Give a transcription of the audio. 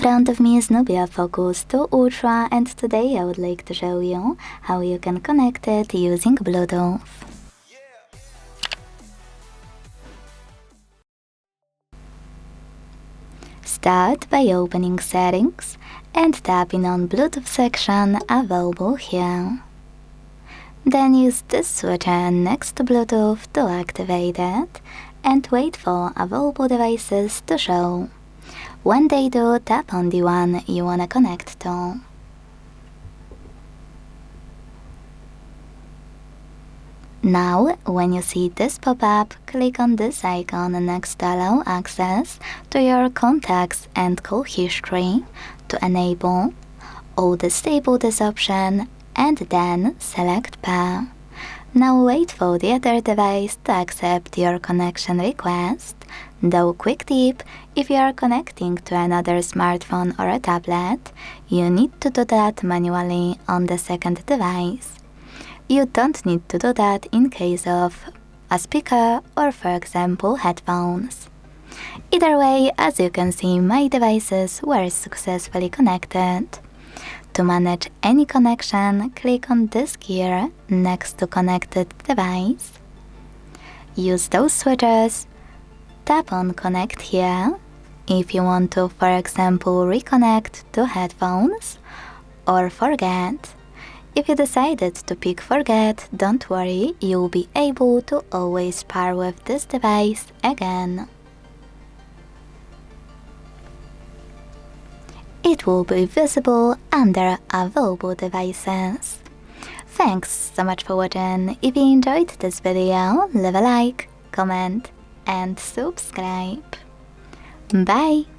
front of me is NUBIA Focus 2 Ultra, and today I would like to show you how you can connect it using Bluetooth. Start by opening Settings and tapping on Bluetooth section available here. Then use this switcher next to Bluetooth to activate it and wait for available devices to show. When they do, tap on the one you wanna connect to. Now, when you see this pop up, click on this icon next to allow access to your contacts and call history to enable, or disable this option, and then select pair. Now wait for the other device to accept your connection request. Though quick tip, if you are connecting to another smartphone or a tablet, you need to do that manually on the second device. You don't need to do that in case of a speaker or, for example, headphones. Either way, as you can see, my devices were successfully connected. To manage any connection, click on this gear next to connected device. Use those switches. Tap on Connect here if you want to, for example, reconnect to headphones, or Forget. If you decided to pick Forget, don't worry, you'll be able to always pair with this device again. It will be visible under Available Devices. Thanks so much for watching. If you enjoyed this video, leave a like, comment and subscribe. Bye!